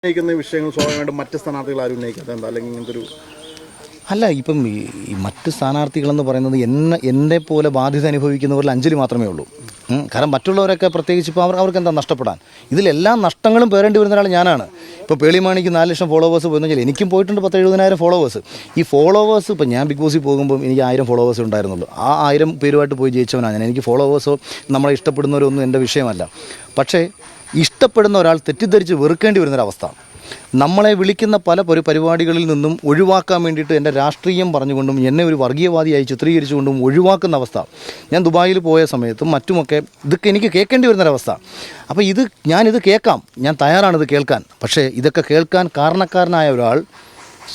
ഉന്നയിക്കുന്ന വിഷയങ്ങൾ സ്വാഭാവികമായിട്ടും മറ്റ് സ്ഥാനാർത്ഥികൾ ആരും ഉന്നയിക്കാത്ത എന്താ അല്ലെങ്കിൽ ഇങ്ങനത്തെ ഒരു അല്ല ഇപ്പം ഈ മറ്റ് സ്ഥാനാർത്ഥികളെന്ന് പറയുന്നത് എന്നെ പോലെ ബാധ്യത അനുഭവിക്കുന്നവരിൽ അഞ്ജലി മാത്രമേ ഉള്ളൂ. കാരണം മറ്റുള്ളവരൊക്കെ പ്രത്യേകിച്ച് ഇപ്പോൾ അവർക്ക് എന്താ നഷ്ടപ്പെടാൻ, ഇതിലെല്ലാം നഷ്ടങ്ങളും പേരേണ്ടി വരുന്ന ഒരാൾ ഞാനാണ്. ഇപ്പോൾ പേളിമാണിക്ക് 4 ലക്ഷം ഫോളോവേഴ്സ് പോയെന്ന് വെച്ചാൽ എനിക്കും പോയിട്ടുണ്ട് 10,000-70,000 ഫോളോവേഴ്സ്. ഈ ഫോളോവേഴ്സ് ഇപ്പോൾ ഞാൻ ബിഗ് ബോസിൽ പോകുമ്പോൾ എനിക്ക് 1000 ഫോളോവേഴ്സ് ഉണ്ടായിരുന്നുള്ളൂ. ആ 1000 പേരുമായിട്ട് പോയി ജയിച്ചവനാണ് ഞാൻ. എനിക്ക് ഫോളോവേഴ്സോ നമ്മളെ ഇഷ്ടപ്പെടുന്നവരൊന്നും എൻ്റെ വിഷയമല്ല. പക്ഷേ ഇഷ്ടപ്പെടുന്ന ഒരാൾ തെറ്റിദ്ധരിച്ച് വെറുക്കേണ്ടി വരുന്നൊരവസ്ഥ, നമ്മളെ വിളിക്കുന്ന പല പരിപാടികളിൽ നിന്നും ഒഴിവാക്കാൻ വേണ്ടിയിട്ട് എൻ്റെ രാഷ്ട്രീയം പറഞ്ഞുകൊണ്ടും എന്നെ ഒരു വർഗീയവാദിയായി ചിത്രീകരിച്ചുകൊണ്ടും ഒഴിവാക്കുന്ന അവസ്ഥ. ഞാൻ ദുബായിൽ പോയ സമയത്തും മറ്റുമൊക്കെ ഇതൊക്കെ എനിക്ക് കേൾക്കേണ്ടി വരുന്നൊരവസ്ഥ. അപ്പോൾ ഞാനിത് കേൾക്കാം, ഞാൻ തയ്യാറാണിത് കേൾക്കാൻ. പക്ഷേ ഇതൊക്കെ കേൾക്കാൻ കാരണക്കാരനായ ഒരാൾ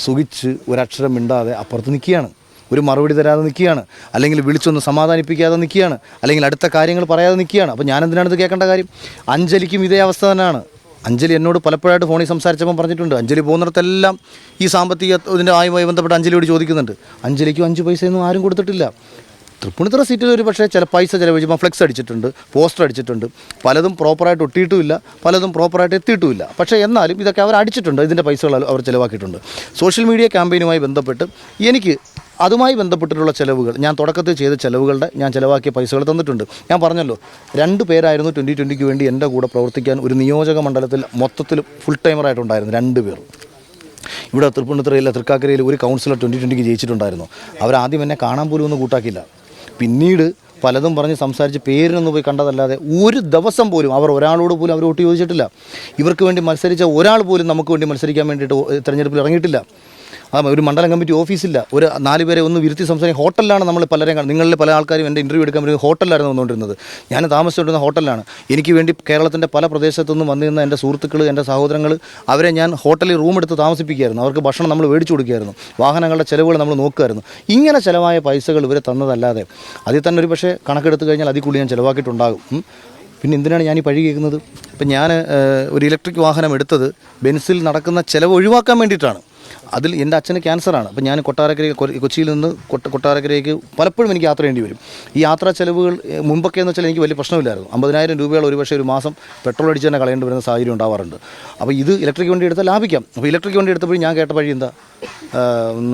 സുഖിച്ച് ഒരക്ഷരം മിണ്ടാതെ അപ്പുറത്ത് നിൽക്കുകയാണ്, ഒരു മറുപടി തരാതെ നിൽക്കുകയാണ്, അല്ലെങ്കിൽ വിളിച്ചൊന്ന് സമാധാനിപ്പിക്കാതെ നിൽക്കുകയാണ്, അല്ലെങ്കിൽ അടുത്ത കാര്യങ്ങൾ പറയാതെ നിൽക്കുകയാണ്. അപ്പോൾ ഞാനെന്തിനാണിത് കേൾക്കേണ്ട കാര്യം? അഞ്ജലിക്കും ഇതേ അവസ്ഥ തന്നെയാണ്. അഞ്ജലി എന്നോട് പലപ്പോഴായിട്ട് ഫോണിൽ സംസാരിച്ചപ്പോൾ പറഞ്ഞിട്ടുണ്ട്, അഞ്ജലി പോകുന്നിടത്തെല്ലാം ഈ സാമ്പത്തിക ഇതിൻ്റെ ആയുമായി ബന്ധപ്പെട്ട് അഞ്ജലിയോട് ചോദിക്കുന്നുണ്ട്. അഞ്ജലിക്കും 5 പൈസയൊന്നും ആരും കൊടുത്തിട്ടില്ല. തൃപ്പൂണിത്തുറ സീറ്റിൽ ഒരു പക്ഷേ ചില പൈസ ചിലവഴിച്ചപ്പോൾ ഫ്ലെക്സ് അടിച്ചിട്ടുണ്ട്, പോസ്റ്റർ അടിച്ചിട്ടുണ്ട്, പലതും പ്രോപ്പറായിട്ട് ഒട്ടിയിട്ടുമില്ല, പലതും പ്രോപ്പറായിട്ട് എത്തിയിട്ടുമില്ല. പക്ഷേ എന്നാലും ഇതൊക്കെ അവർ അടിച്ചിട്ടുണ്ട്, ഇതിൻ്റെ പൈസകൾ അവർ ചിലവാക്കിയിട്ടുണ്ട്. സോഷ്യൽ മീഡിയ ക്യാമ്പയിനുമായി ബന്ധപ്പെട്ട് എനിക്ക് അതുമായി ബന്ധപ്പെട്ടിട്ടുള്ള ചിലവുകൾ, ഞാൻ തുടക്കത്തിൽ ചെയ്ത ചിലവുകളുടെ ഞാൻ ചിലവാക്കിയ പൈസകൾ തന്നിട്ടുണ്ട്. ഞാൻ പറഞ്ഞല്ലോ, 2 പേരായിരുന്നു 2020 വേണ്ടി എൻ്റെ കൂടെ പ്രവർത്തിക്കാൻ ഒരു നിയോജക മണ്ഡലത്തിൽ മൊത്തത്തിൽ ഫുൾ ടൈമറായിട്ടുണ്ടായിരുന്നു. 2 പേർ. ഇവിടെ തൃപ്പൂണിത്തുറയിലെ തൃക്കാക്കരയിൽ ഒരു കൗൺസിലർ 2020 ജയിച്ചിട്ടുണ്ടായിരുന്നു. അവരാദ്യം എന്നെ കാണാൻ പോലും ഒന്നും കൂട്ടാക്കില്ല. പിന്നീട് പലതും പറഞ്ഞ് സംസാരിച്ച് പേരിനൊന്നും പോയി കണ്ടതല്ലാതെ ഒരു ദിവസം പോലും അവർ ഒരാളോട് പോലും അവർ വോട്ട് ചോദിച്ചിട്ടില്ല. ഇവർക്ക് വേണ്ടി മത്സരിച്ച ഒരാൾ പോലും നമുക്ക് വേണ്ടി മത്സരിക്കാൻ വേണ്ടിയിട്ട് തിരഞ്ഞെടുപ്പിൽ ഇറങ്ങിയിട്ടില്ല. ഒരു മണ്ഡലം കമ്മിറ്റി ഓഫീസില്ല. ഒരു 4 പേരെ ഒന്ന് ഇരുത്തി സംസാരിക്കും. ഹോട്ടലിലാണ് നമ്മൾ പലരെയും കാണുന്നത്. നിങ്ങളിൽ പല ആൾക്കാരും എൻ്റെ ഇൻ്റർവ്യൂ എടുക്കാൻ വേണ്ടി ഹോട്ടലിലായിരുന്നു വന്നുകൊണ്ടിരുന്നത്. ഞാൻ താമസിച്ചുകൊണ്ടിരുന്ന ഹോട്ടലിലാണ്. എനിക്ക് വേണ്ടി കേരളത്തിൻ്റെ പല പ്രദേശത്തുനിന്നും വന്നിരുന്ന എൻ്റെ സുഹൃത്തുക്കൾ, എൻ്റെ സഹോദരങ്ങൾ, അവരെ ഞാൻ ഹോട്ടലിൽ റൂം എടുത്ത് താമസിപ്പിക്കുകയായിരുന്നു. അവർക്ക് ഭക്ഷണം നമ്മൾ മേടിച്ചു കൊടുക്കുകയായിരുന്നു. വാഹനങ്ങളുടെ ചിലവുകൾ നമ്മൾ നോക്കുമായിരുന്നു. ഇങ്ങനെ ചിലവായ പൈസകൾ ഇവരെ തന്നതല്ലാതെ അതിൽ തന്നെ ഒരു പക്ഷേ കണക്കെടുത്ത് കഴിഞ്ഞാൽ അതിൽ കൂടി ഞാൻ ചിലവാക്കിയിട്ടുണ്ടാകും. പിന്നെ എന്തിനാണ് ഞാൻ ഈ പഴി കേൾക്കുന്നത്? ഇപ്പം ഞാൻ ഒരു ഇലക്ട്രിക് വാഹനം എടുത്തത് ബെൻസിൽ നടക്കുന്ന ചിലവ് ഒഴിവാക്കാൻ വേണ്ടിയിട്ടാണ്. അതിൽ എൻ്റെ അച്ഛന് ക്യാൻസറാണ്. അപ്പോൾ ഞാൻ കൊച്ചിയിൽ നിന്ന് കൊട്ടാരക്കരയ്ക്ക് പലപ്പോഴും എനിക്ക് യാത്ര ചെയ്യേണ്ടി വരും. ഈ യാത്രാ ചിലവുകൾ മുമ്പൊക്കെ എന്ന് വെച്ചാൽ എനിക്ക് വലിയ പ്രശ്നമില്ലായിരുന്നു. 50,000 രൂപയോളം ഒരു പക്ഷേ ഒരു മാസം പെട്രോൾ അടിച്ച് തന്നെ കളയേണ്ടി വരുന്ന സാഹചര്യം ഉണ്ടാവാറുണ്ട്. അപ്പോൾ ഇത് ഇലക്ട്രിക് വണ്ടി എടുത്താൽ ലാഭിക്കാം. അപ്പോൾ ഇലക്ട്രിക് വണ്ടി എടുത്തപ്പോഴും ഞാൻ കേട്ട വഴി എന്താ,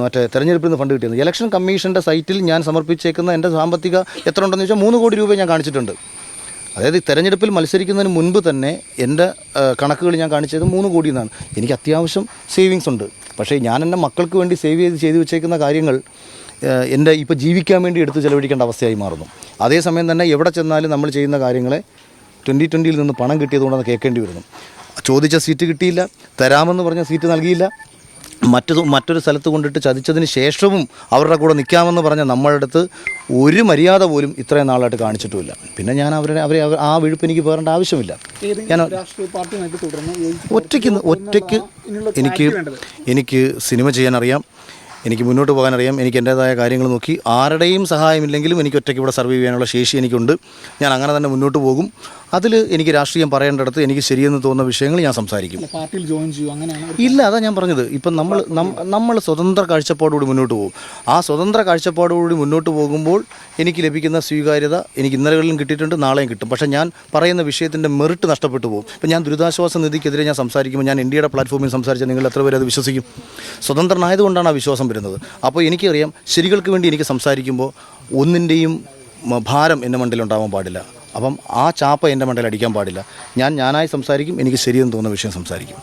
മറ്റേ തെരഞ്ഞെടുപ്പിൽ നിന്ന് ഫണ്ട് കിട്ടിയത്. ഇലക്ഷൻ കമ്മീഷൻ്റെ സൈറ്റിൽ ഞാൻ സമർപ്പിച്ചേക്കുന്ന എൻ്റെ സാമ്പത്തിക എത്ര ഉണ്ടെന്ന് വെച്ചാൽ 3 കോടി രൂപ ഞാൻ കാണിച്ചിട്ടുണ്ട്. അതായത് തെരഞ്ഞെടുപ്പിൽ മത്സരിക്കുന്നതിന് മുൻപ് തന്നെ എൻ്റെ കണക്കുകൾ ഞാൻ കാണിച്ചത് 3 കോടി എന്നാണ്. എനിക്ക് അത്യാവശ്യം സേവിങ്സ് ഉണ്ട്. പക്ഷേ ഞാൻ എൻ്റെ മക്കൾക്ക് വേണ്ടി ചെയ്ത് വെച്ചേക്കുന്ന കാര്യങ്ങൾ എൻ്റെ ഇപ്പോൾ ജീവിക്കാൻ വേണ്ടി എടുത്ത് ചിലവഴിക്കേണ്ട അവസ്ഥയായി മാറുന്നു. അതേസമയം തന്നെ എവിടെ ചെന്നാലും നമ്മൾ ചെയ്യുന്ന കാര്യങ്ങളെ 2020 നിന്ന് പണം കിട്ടിയതുകൊണ്ടാണ് കേൾക്കേണ്ടി വരുന്നു. ചോദിച്ച സീറ്റ് കിട്ടിയില്ല, തരാമെന്ന് പറഞ്ഞ സീറ്റ് നൽകിയില്ല, മറ്റൊരു സ്ഥലത്ത് കൊണ്ടിട്ട് ചതിച്ചതിന് ശേഷവും അവരുടെ കൂടെ നിൽക്കാമെന്ന് പറഞ്ഞ നമ്മളുടെ അടുത്ത് ഒരു മര്യാദ പോലും ഇത്രയും നാളായിട്ട് കാണിച്ചിട്ടുമില്ല. പിന്നെ ഞാൻ അവരെ ആ വിഴുപ്പ് എനിക്ക് പേറേണ്ട ആവശ്യമില്ല. ഞാൻ ഒറ്റയ്ക്ക് എനിക്ക് സിനിമ ചെയ്യാനറിയാം, എനിക്ക് മുന്നോട്ട് പോകാനറിയാം, എനിക്ക് എൻ്റേതായ കാര്യങ്ങൾ നോക്കി ആരുടെയും സഹായമില്ലെങ്കിലും എനിക്ക് ഒറ്റയ്ക്ക് ഇവിടെ സർവൈവ് ചെയ്യാനുള്ള ശേഷി എനിക്കുണ്ട്. ഞാൻ അങ്ങനെ തന്നെ മുന്നോട്ട് പോകും. അതിൽ എനിക്ക് രാഷ്ട്രീയം പറയേണ്ടടുത്ത് എനിക്ക് ശരിയെന്ന് തോന്നുന്ന വിഷയങ്ങൾ ഞാൻ സംസാരിക്കും. പാർട്ടിയിൽ ജോയിൻ ചെയ്യും അങ്ങനെയാണ്? ഇല്ല, അതാ ഞാൻ പറഞ്ഞത്. ഇപ്പം നമ്മൾ സ്വതന്ത്ര കാഴ്ചപ്പാടോടുകൂടി മുന്നോട്ട് പോകും. ആ സ്വതന്ത്ര കാഴ്ചപ്പാടോടുകൂടി മുന്നോട്ട് പോകുമ്പോൾ എനിക്ക് ലഭിക്കുന്ന സ്വീകാര്യത എനിക്ക് ഇന്നലകളിലും കിട്ടിയിട്ടുണ്ട്, നാളെയും കിട്ടും. പക്ഷേ ഞാൻ പറയുന്ന വിഷയത്തിൻ്റെ മെറിറ്റ് നഷ്ടപ്പെട്ടു പോകും. ഇപ്പം ഞാൻ ദുരിതാശ്വാസ നിധിക്കെതിരെ ഞാൻ സംസാരിക്കുമ്പോൾ ഞാൻ ഇന്ത്യയുടെ പ്ലാറ്റ്ഫോമിൽ സംസാരിച്ചാൽ നിങ്ങൾ എത്ര പേര് അത് വിശ്വസിക്കും? സ്വതന്ത്രനായതുകൊണ്ടാണ് ആ വിശ്വാസം വരുന്നത്. അപ്പോൾ എനിക്കറിയാം, ശരികൾക്ക് വേണ്ടി എനിക്ക് സംസാരിക്കുമ്പോൾ ഒന്നിൻ്റെയും ഭാരം എൻ്റെ മണ്ടയിലുണ്ടാവാൻ പാടില്ല. അപ്പം ആ ചാപ്പ എൻ്റെ മണ്ടയിൽ അടിക്കാൻ പാടില്ല. ഞാനായി സംസാരിക്കും, എനിക്ക് ശരിയെന്ന് തോന്നുന്ന വിഷയം സംസാരിക്കും.